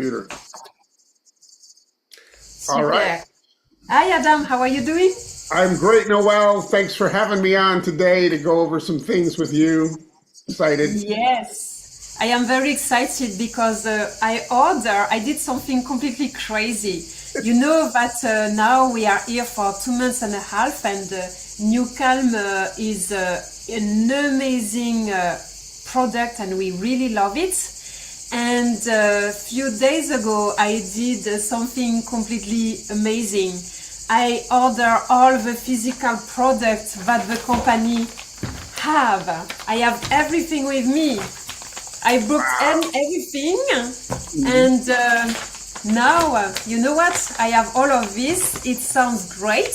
Computer. All right. Super. Hi, Adam. How are you doing? I'm great, Noel. Thanks for having me on today to go over some things with you. Excited. Yes. I am very excited because I did something completely crazy. You know that now we are here for 2 months and a half, and New Calm is an amazing product, and we really love it. And a few days ago, I did something completely amazing. I ordered all the physical products that the company have. I have everything with me. I booked everything, Mhm. and now you know what? I have all of this. It sounds great,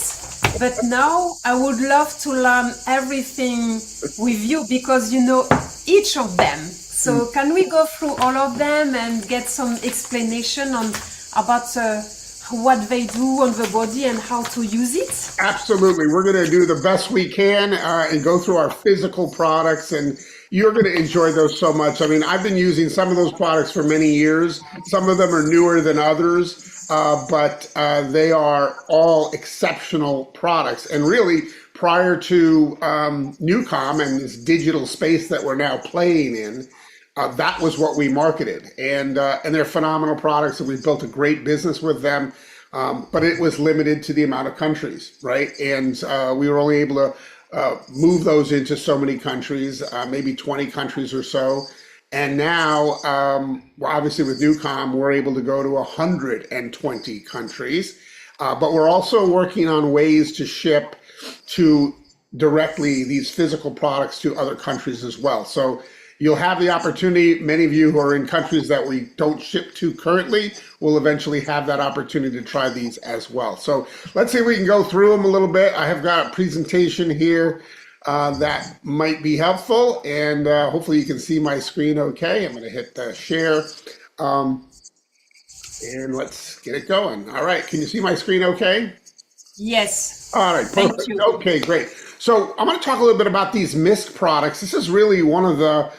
but now I would love to learn everything with you because you know each of them. So can we go through all of them and get some explanation on about what they do on the body and how to use it? Absolutely. We're going to do the best we can and go through our physical products, and you're going to enjoy those so much. I mean, I've been using some of those products for many years. Some of them are newer than others, but they are all exceptional products. And really, prior to Newcom and this digital space that we're now playing in, that was what we marketed, and they're phenomenal products, and we built a great business with them. But it was limited to the amount of countries, right? And we were only able to move those into so many countries, maybe 20 countries or so. And now, well, obviously with Newcom, we're able to go to 120 countries. But we're also working on ways to ship to directly these physical products to other countries as well. So you'll have the opportunity. Many of you who are in countries that we don't ship to currently will eventually have that opportunity to try these as well. So let's see if we can go through them a little bit. I have got a presentation here that might be helpful, and hopefully you can see my screen okay. I'm going to hit share, um, and let's get it going. All right, can you see my screen okay? Yes. All right, Thank perfect. you. Okay, great. So I'm going to talk a little bit about these MIST products. This is really one of the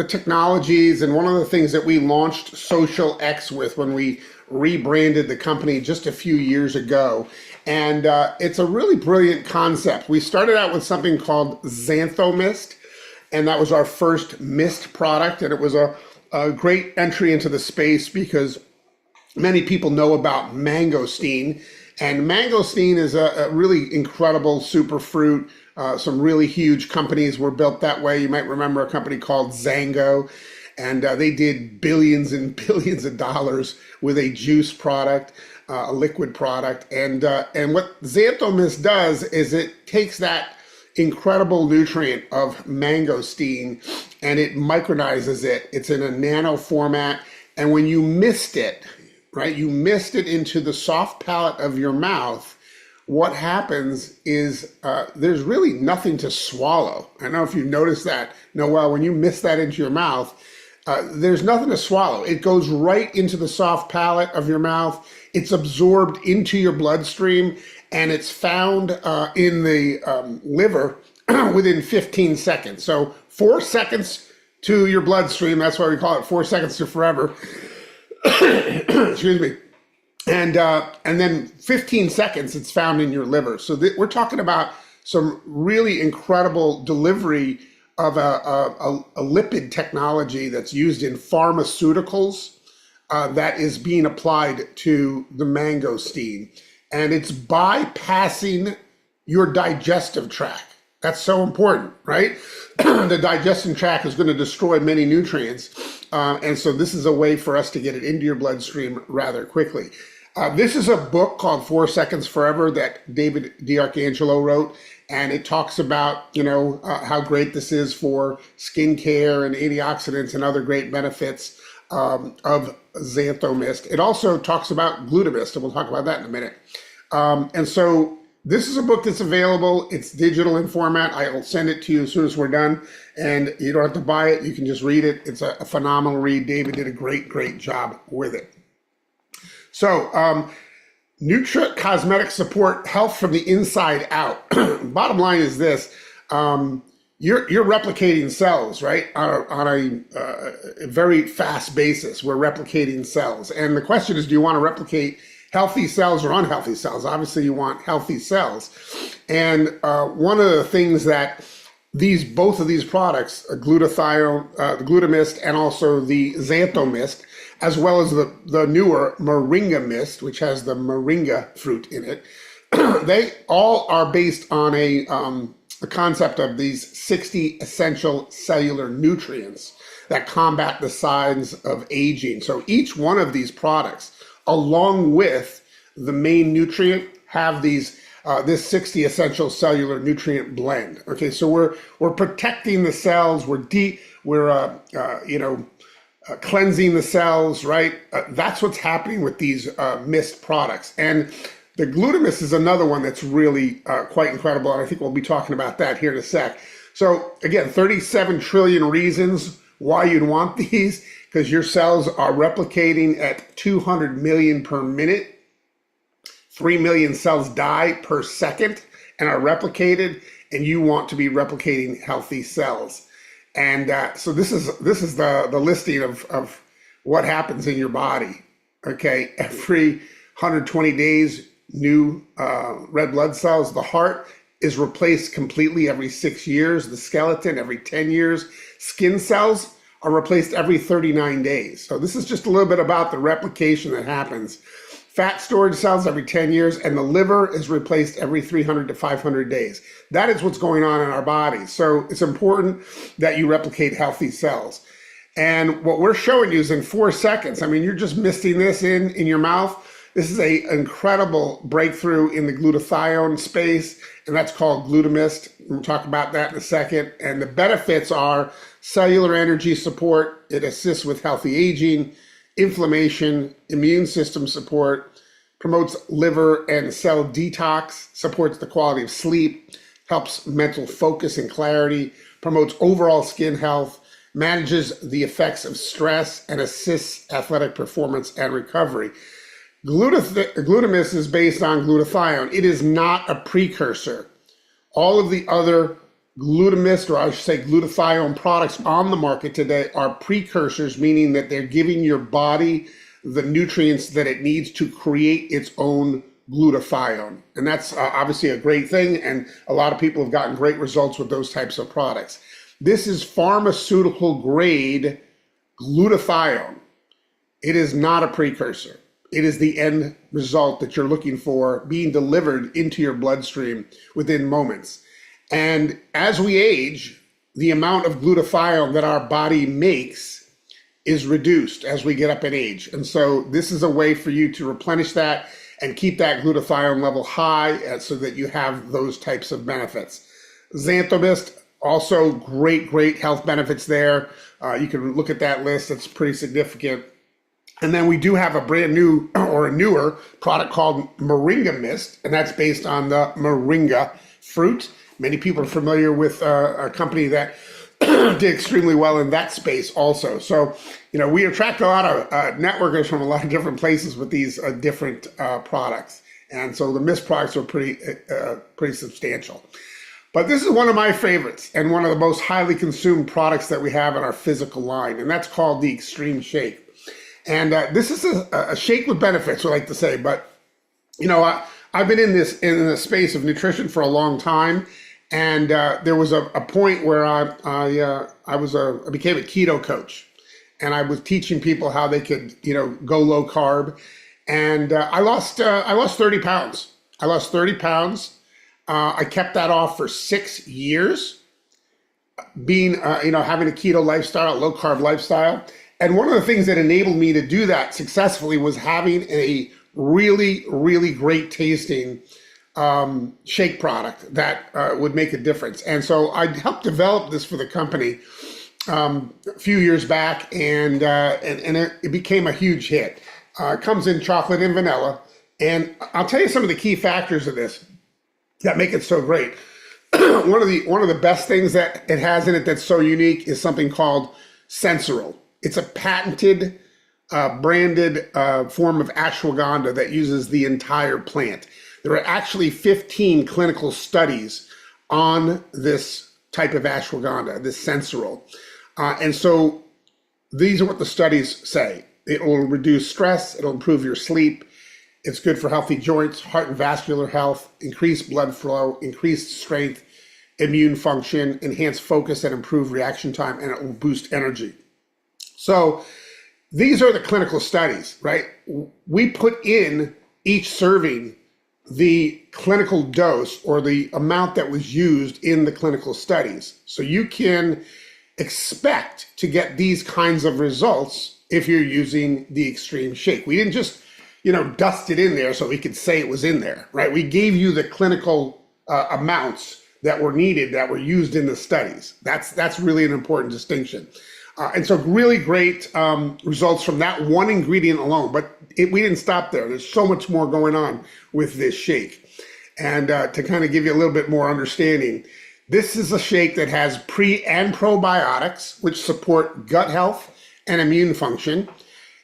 technologies and one of the things that we launched XocialX with when we rebranded the company just a few years ago. And it's a really brilliant concept. We started out with something called Xanthomyst, and that was our first MIST product, and it was a great entry into the space because many people know about mangosteen, and mangosteen is a really incredible superfruit. Some really huge companies were built that way. You might remember a company called Zango, and they did billions and billions of dollars with a juice product, a liquid product. And what Xanthomyst does is it takes that incredible nutrient of mangosteen and it micronizes it. It's in a nano format, and when you mist it, right? You mist it into the soft palate of your mouth. What happens is there's really nothing to swallow. I don't know if you noticed that, Noel, when you mist that into your mouth, there's nothing to swallow. It goes right into the soft palate of your mouth. It's absorbed into your bloodstream, and it's found in the liver within 15 seconds. So 4 seconds to your bloodstream. That's why we call it 4 seconds to forever. Excuse me. And then 15 seconds it's found in your liver. So we're talking about some really incredible delivery of a lipid technology that's used in pharmaceuticals that is being applied to the mangosteen, and it's bypassing your digestive tract. That's so important, right? The digestion tract is going to destroy many nutrients. And so this is a way for us to get it into your bloodstream rather quickly. This is a book called 4 Seconds Forever that David D'Arcangelo wrote, and it talks about, how great this is for skincare and antioxidants and other great benefits of Xanthomyst. It also talks about Glutamyst, and we'll talk about that in a minute. And so this is a book that's available. It's digital in format. I will send it to you as soon as we're done. And you don't have to buy it. You can just read it. It's a phenomenal read. David did a great, great job with it. So, Nutra Cosmetic support health from the inside out. Bottom line is this. you're replicating cells, right? On a very fast basis, we're replicating cells. And the question is, do you want to replicate healthy cells or unhealthy cells? Obviously, you want healthy cells. And one of the things that both of these products, glutathione, the Glutamyst, and also the Xanthomyst, as well as the newer MoringaMyst, which has the moringa fruit in it, they all are based on the concept of these 60 essential cellular nutrients that combat the signs of aging. So each one of these products, along with the main nutrient, have these this 60 essential cellular nutrient blend. Okay, so we're protecting the cells. We're cleansing the cells, right? That's what's happening with these myst products. And the Glutamyst is another one that's really quite incredible, and I think we'll be talking about that here in a sec. So again, 37 trillion reasons why you'd want these, because your cells are replicating at 200 million per minute. 3 million cells die per second and are replicated, and you want to be replicating healthy cells. And so this is the listing of what happens in your body. Okay, every 120 days, new red blood cells. The heart is replaced completely every 6 years. The skeleton every 10 years. Skin cells are replaced every 39 days. So this is just a little bit about the replication that happens. Fat storage cells every 10 years, and the liver is replaced every 300 to 500 days. That is what's going on in our bodies. So it's important that you replicate healthy cells. And what we're showing you is in 4 seconds. I mean, you're just misting this in your mouth. This is an incredible breakthrough in the glutathione space, and that's called Glutamyst. We'll talk about that in a second. And the benefits are cellular energy support. It assists with healthy aging, inflammation, immune system support, promotes liver and cell detox, supports the quality of sleep, helps mental focus and clarity, promotes overall skin health, manages the effects of stress, and assists athletic performance and recovery. Glutamyst is based on glutathione. It is not a precursor. All of the other Glutamyst, or I should say glutathione products on the market today are precursors, meaning that they're giving your body the nutrients that it needs to create its own glutathione. And that's obviously a great thing, and a lot of people have gotten great results with those types of products. This is pharmaceutical grade glutathione. It is not a precursor. It is the end result that you're looking for being delivered into your bloodstream within moments. And as we age, the amount of glutathione that our body makes is reduced as we get up in age. And so this is a way for you to replenish that and keep that glutathione level high so that you have those types of benefits. Xanthomyst, also great health benefits there. You can look at that list, it's pretty significant. And then we do have a brand new or a newer product called MoringaMyst, and that's based on the moringa fruit. Many people are familiar with a company that did extremely well in that space also. So, we attract a lot of networkers from a lot of different places with these different products. And so the myst products are pretty substantial. But this is one of my favorites and one of the most highly consumed products that we have in our physical line, and that's called the Extreme Shake. And this is a shake with benefits, we like to say. But, I've been in the space of nutrition for a long time. And there was a point where I became a keto coach, and I was teaching people how they could, go low carb. And I lost 30 pounds. I lost 30 pounds. I kept that off for 6 years, being, having a keto lifestyle, a low carb lifestyle. And one of the things that enabled me to do that successfully was having a really great tasting shake product that would make a difference. And so I helped develop this for the company a few years back, and it became a huge hit. It comes in chocolate and vanilla, and I'll tell you some of the key factors of this that make it so great. One of the best things that it has in it that's so unique is something called Sensoril. It's a patented, branded form of ashwagandha that uses the entire plant. There are actually 15 clinical studies on this type of ashwagandha, this sensoril. And so these are what the studies say. It will reduce stress, it'll improve your sleep, it's good for healthy joints, heart and vascular health, increased blood flow, increased strength, immune function, enhance focus and improve reaction time, and it will boost energy. So these are the clinical studies, right? We put in each serving the clinical dose or the amount that was used in the clinical studies. So you can expect to get these kinds of results if you're using the extreme shake. We didn't just, dust it in there so we could say it was in there, right? We gave you the clinical amounts that were needed, that were used in the studies. That's really an important distinction. And so really great results from that one ingredient alone, but we didn't stop there. There's so much more going on with this shake. And to kind of give you a little bit more understanding, this is a shake that has pre and probiotics, which support gut health and immune function.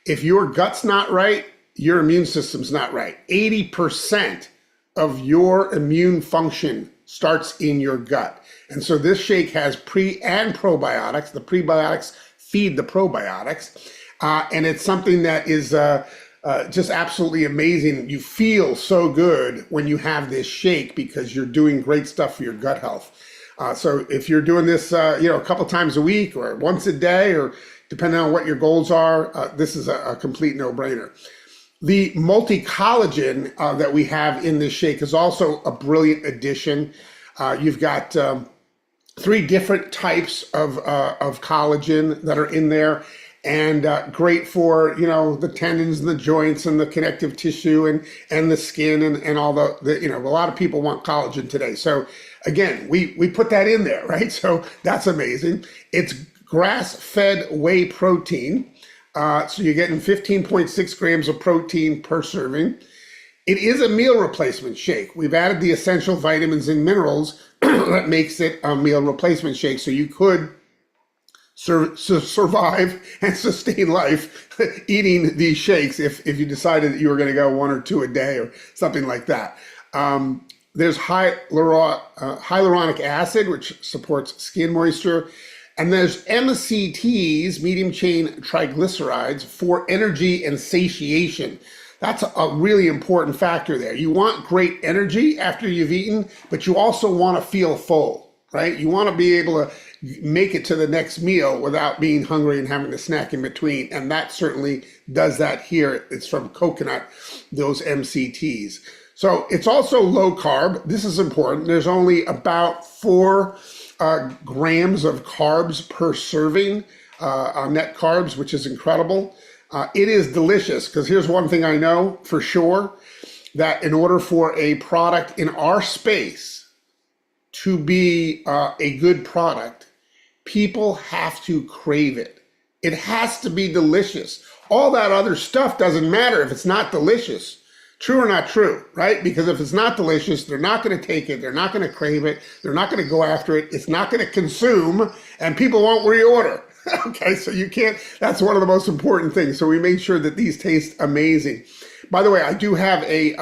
If your gut's not right, your immune system's not right. 80% of your immune function starts in your gut. And so this shake has pre and probiotics. The prebiotics feed the probiotics. And it's something that is just absolutely amazing. You feel so good when you have this shake because you're doing great stuff for your gut health. So if you're doing this, a couple times a week or once a day, or depending on what your goals are, this is a complete no-brainer. The multi-collagen that we have in this shake is also a brilliant addition. You've got 3 different types of collagen that are in there, and great for the tendons and the joints and the connective tissue and the skin and all the a lot of people want collagen today. So again, we put that in there, right? So that's amazing. It's grass-fed whey protein. So you're getting 15.6 grams of protein per serving. It is a meal replacement shake. We've added the essential vitamins and minerals that makes it a meal replacement shake. So you could survive and sustain life eating these shakes if you decided that you were going to go 1 or 2 a day or something like that. There's hyaluronic acid, which supports skin moisture. And there's MCTs, medium chain triglycerides, for energy and satiation. That's a really important factor there. You want great energy after you've eaten, but you also want to feel full, right? You want to be able to make it to the next meal without being hungry and having to snack in between. And that certainly does that here. It's from coconut, those MCTs. So it's also low carb. This is important. There's only about 4 grams of carbs per serving, net carbs, which is incredible. It is delicious, because here's one thing I know for sure, that in order for a product in our space to be a good product, people have to crave it. It has to be delicious. All that other stuff doesn't matter if it's not delicious. True or not true, right? Because if it's not delicious, they're not going to take it. They're not going to crave it. They're not going to go after it. It's not going to consume, and people won't reorder. Okay, so you can't, that's one of the most important things. So we made sure that these taste amazing. By the way, I do have a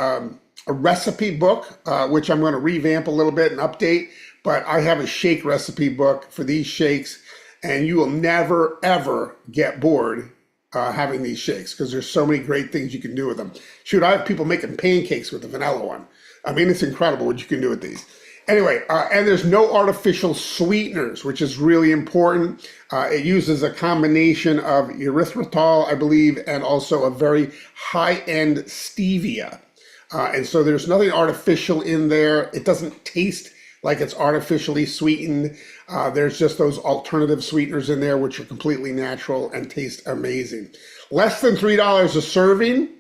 recipe book, which I'm going to revamp a little bit and update, but I have a shake recipe book for these shakes, and you will never, ever get bored having these shakes, because there's so many great things you can do with them. Shoot, I have people making pancakes with the vanilla one. I mean, it's incredible what you can do with these. Anyway, and there's no artificial sweeteners, which is really important. It uses a combination of erythritol, I believe, and also a very high-end stevia. And so there's nothing artificial in there. It doesn't taste like it's artificially sweetened. There's just those alternative sweeteners in there, which are completely natural and taste amazing. Less than $3 a serving.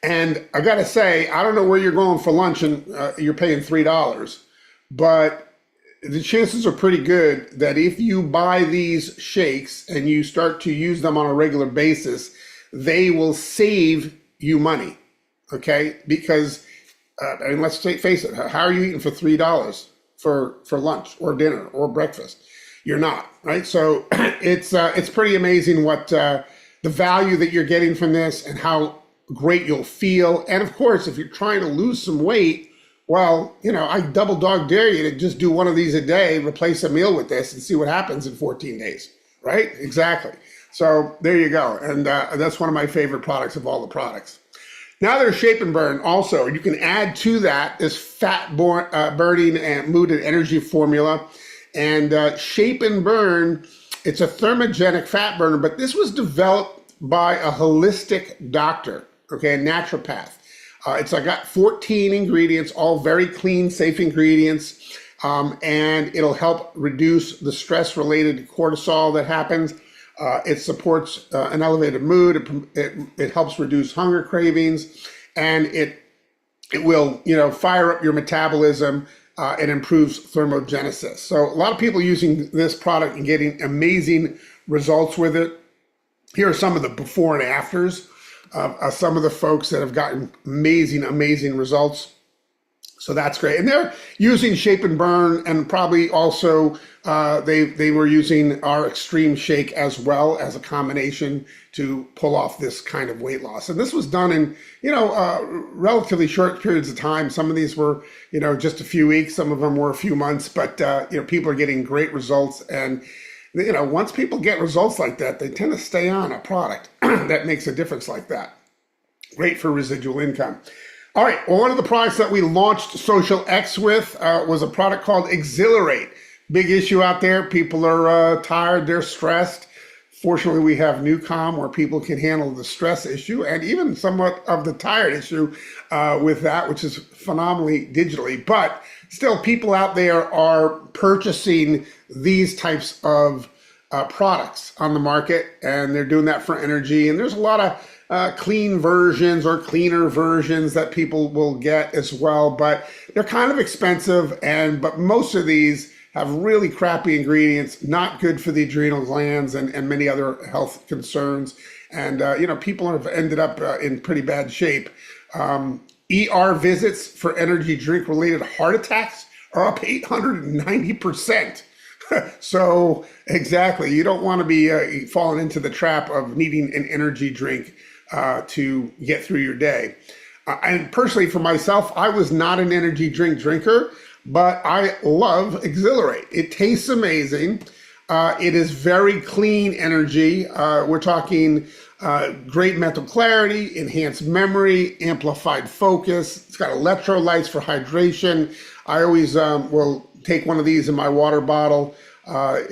And I gotta say, I don't know where you're going for lunch and you're paying $3, but the chances are pretty good that if you buy these shakes and you start to use them on a regular basis, they will save you money, okay? Because, I mean, let's face it, how are you eating for $3 for lunch or dinner or breakfast? You're not, right? So it's pretty amazing what the value that you're getting from this and how great you'll feel. And of course, if you're trying to lose some weight Well, I double dog dare you to just do one of these a day, replace a meal with this, and see what happens in 14 days, right? Exactly. So there you go. And that's one of my favorite products of all the products. Now there's Shape and Burn also. You can add to that this burning and mood and energy formula. And Shape and Burn, it's a thermogenic fat burner, but this was developed by a holistic doctor, okay, a naturopath. It's got 14 ingredients, all very clean, safe ingredients, and it'll help reduce the stress related to cortisol that happens. It supports an elevated mood. It helps reduce hunger cravings, and it will fire up your metabolism. It improves thermogenesis. So a lot of people using this product and getting amazing results with it. Here are some of the before and afters of some of the folks that have gotten amazing results. So that's great. And they're using Shape and Burn, and probably also they were using our Extreme Shake as well as a combination to pull off this kind of weight loss. And this was done in, relatively short periods of time. Some of these were, just a few weeks. Some of them were a few months, but, people are getting great results. And, once people get results like that, they tend to stay on a product that makes a difference like that. Great for residual income. All right, well, one of the products that we launched XocialX with was a product called Xilarate. Big issue out there. People are tired, they're stressed. Fortunately, we have Newcom where people can handle the stress issue and even somewhat of the tired issue with that, which is phenomenally digitally. But still, people out there are purchasing these types of products on the market, and they're doing that for energy. And there's a lot of clean versions or cleaner versions that people will get as well, but they're kind of expensive. But most of these have really crappy ingredients, not good for the adrenal glands and many other health concerns. And, people have ended up in pretty bad shape. ER visits for energy drink related heart attacks are up 890%. So exactly, you don't want to be falling into the trap of needing an energy drink to get through your day. And personally, for myself, I was not an energy drink drinker, but I love Xilarate. It tastes amazing. It is very clean energy. We're talking great mental clarity, enhanced memory, amplified focus. It's got electrolytes for hydration. I always will take one of these in my water bottle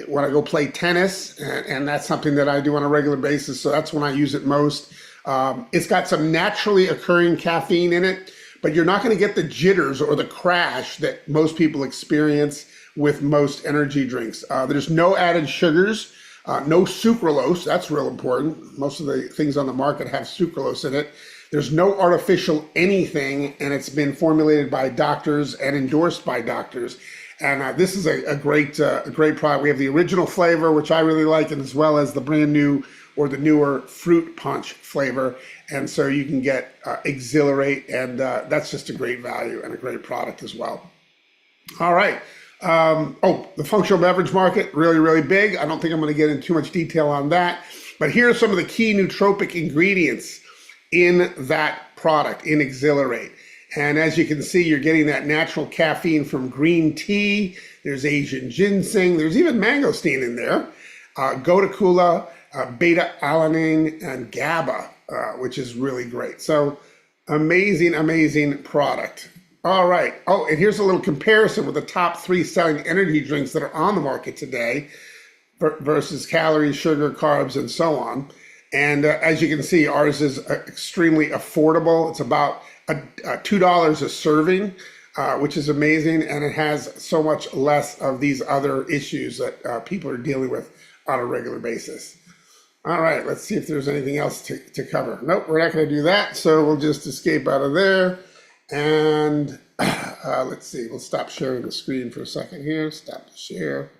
when I go play tennis, and that's something that I do on a regular basis, so that's when I use it most. It's got some naturally occurring caffeine in it, but you're not going to get the jitters or the crash that most people experience with most energy drinks. There's no added sugars, no sucralose. That's real important. Most of the things on the market have sucralose in it. There's no artificial anything, and it's been formulated by doctors and endorsed by doctors. And this is a great product. We have the original flavor, which I really like, and as well as the brand new or the newer fruit punch flavor. And so you can get Xilarate, and that's just a great value and a great product as well. All right. The functional beverage market, really, really big. I don't think I'm going to get into too much detail on that. But here are some of the key nootropic ingredients in that product, in Xilarate. And as you can see, you're getting that natural caffeine from green tea. There's Asian ginseng. There's even mangosteen in there. Gotu-kola, beta-alanine, and GABA, which is really great. So amazing product. All right. Oh, and here's a little comparison with the top 3 selling energy drinks that are on the market today versus calories, sugar, carbs, and so on. And as you can see, ours is extremely affordable. It's about $2 a serving, which is amazing. And it has so much less of these other issues that people are dealing with on a regular basis. All right, let's see if there's anything else to cover. Nope, we're not going to do that. So we'll just escape out of there. And let's see, we'll stop sharing the screen for a second here. Stop the share.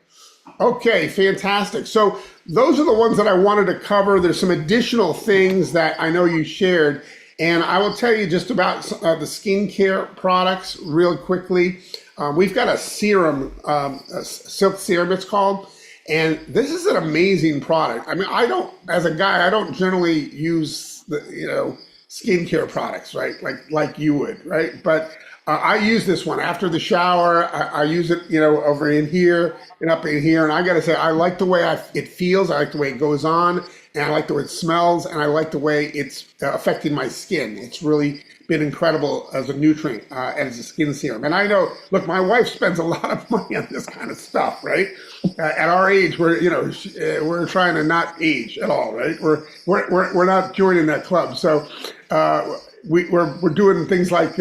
Okay, fantastic. So those are the ones that I wanted to cover. There's some additional things that I know you shared. And I will tell you just about the skincare products real quickly. We've got a serum, a silk serum it's called. And this is an amazing product. I mean, as a guy, I don't generally use the, skincare products, right? Like you would, right? But I use this one after the shower. I use it, over in here and up in here. And I got to say, I like the way it feels. I like the way it goes on, and I like the way it smells, and I like the way it's affecting my skin. It's really been incredible as a nutrient, as a skin serum. And I know, look, my wife spends a lot of money on this kind of stuff, right? At our age, we're trying to not age at all, right? We're not joining that club. So we're doing things like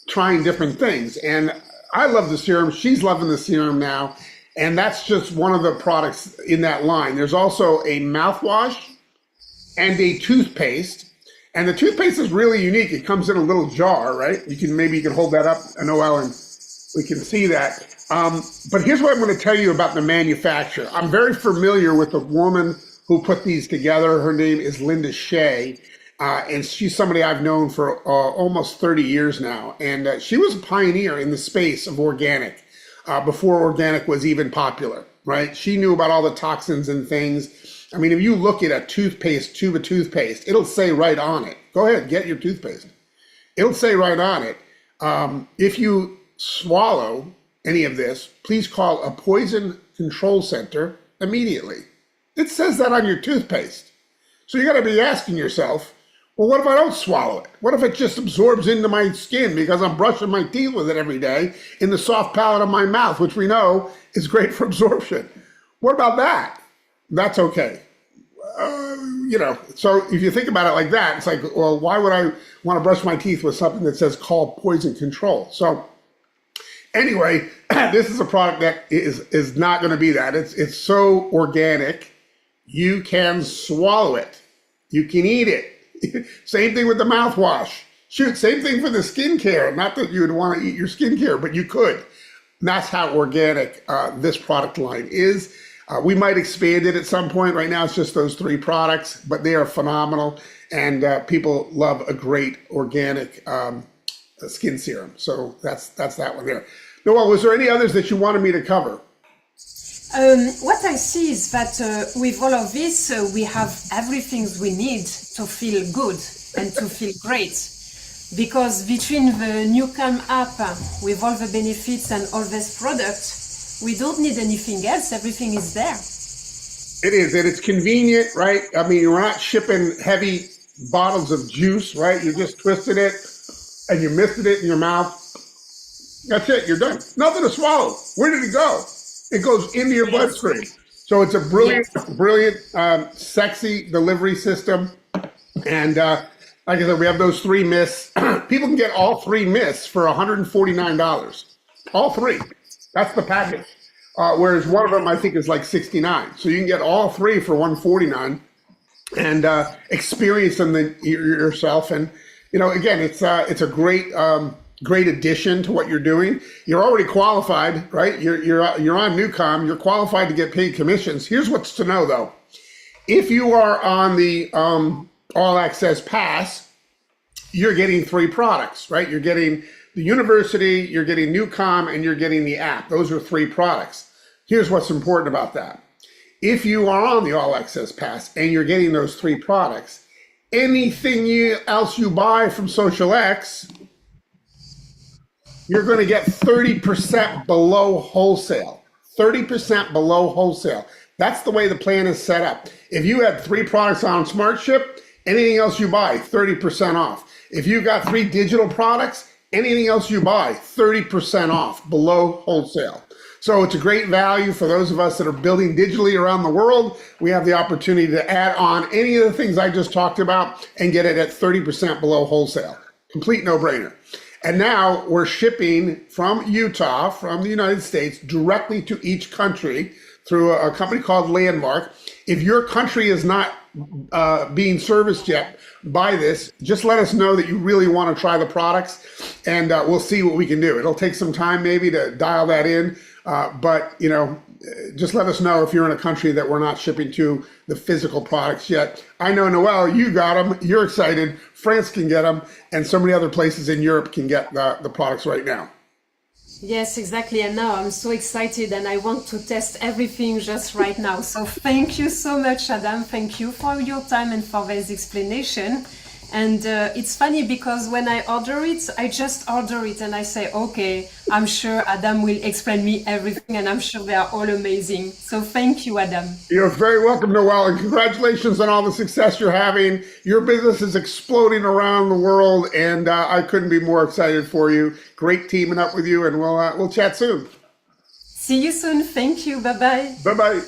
trying different things. And I love the serum. She's loving the serum now. And that's just one of the products in that line. There's also a mouthwash and a toothpaste. And the toothpaste is really unique. It comes in a little jar, right? Maybe you can hold that up, Naowel, and we can see that. But here's what I'm going to tell you about the manufacturer. I'm very familiar with the woman who put these together. Her name is Linda Shea. And she's somebody I've known for almost 30 years now. And she was a pioneer in the space of organic before organic was even popular, right? She knew about all the toxins and things. I mean, if you look at a tube of toothpaste, it'll say right on it. Go ahead, get your toothpaste. It'll say right on it. If you swallow any of this, please call a poison control center immediately. It says that on your toothpaste. So you got to be asking yourself, well, what if I don't swallow it? What if it just absorbs into my skin because I'm brushing my teeth with it every day in the soft palate of my mouth, which we know is great for absorption? What about that? That's okay. So if you think about it like that, it's like, well, why would I want to brush my teeth with something that says call poison control? So anyway, this is a product that is not going to be that. It's so organic, you can swallow it. You can eat it. Same thing with the mouthwash. Shoot, same thing for the skincare. Not that you would want to eat your skincare, but you could. And that's how organic this product line is. We might expand it at some point. Right now, it's just those 3 products, but they are phenomenal. And people love a great organic skin serum. So that's that one there. Noel, was there any others that you wanted me to cover? What I see is that with all of this, we have everything we need to feel good and to feel great. Because between the Newcam app with all the benefits and all these products, we don't need anything else. Everything is there. It is, and it's convenient, right? I mean, we're not shipping heavy bottles of juice, right? You just twisted it and you misted it in your mouth. That's it, you're done. Nothing to swallow. Where did it go? It goes into your bloodstream. So it's a brilliant, sexy delivery system. And like I said, we have those 3 mists. People can get all 3 mists for $149. All 3. That's the package. Whereas one of them, I think, is like $69. So you can get all 3 for $149 and experience them yourself. And, again, it's a great addition to what you're doing. You're already qualified, right? You're on Newcom. You're qualified to get paid commissions. Here's what's to know, though. If you are on the All Access Pass, you're getting 3 products, right? You're getting the university, you're getting Newcom, and you're getting the app. Those are 3 products. Here's what's important about that. If you are on the All Access Pass and you're getting those 3 products, anything else you buy from Xocialx, you're going to get 30% below wholesale. 30% below wholesale. That's the way the plan is set up. If you had 3 products on Smart Ship, anything else you buy, 30% off. If you got 3 digital products, anything else you buy, 30% off below wholesale. So it's a great value for those of us that are building digitally around the world. We have the opportunity to add on any of the things I just talked about and get it at 30% below wholesale. Complete no-brainer. And now we're shipping from Utah, from the United States, directly to each country through a company called Landmark. If your country is not being serviced yet by this, just let us know that you really want to try the products, and we'll see what we can do. It'll take some time maybe to dial that in, but just let us know if you're in a country that we're not shipping to the physical products yet. I know, Noel, you got them. You're excited. France can get them, and so many other places in Europe can get the products right now. Yes, exactly. And now I'm so excited and I want to test everything just right now. So thank you so much, Adam. Thank you for your time and for this explanation. And it's funny because when I order it, I just order it and I say, okay, I'm sure Adam will explain me everything and I'm sure they are all amazing. So thank you, Adam. You're very welcome, Naowel, and congratulations on all the success you're having. Your business is exploding around the world, and I couldn't be more excited for you. Great teaming up with you, and we'll chat soon. See you soon. Thank you. Bye-bye. Bye-bye.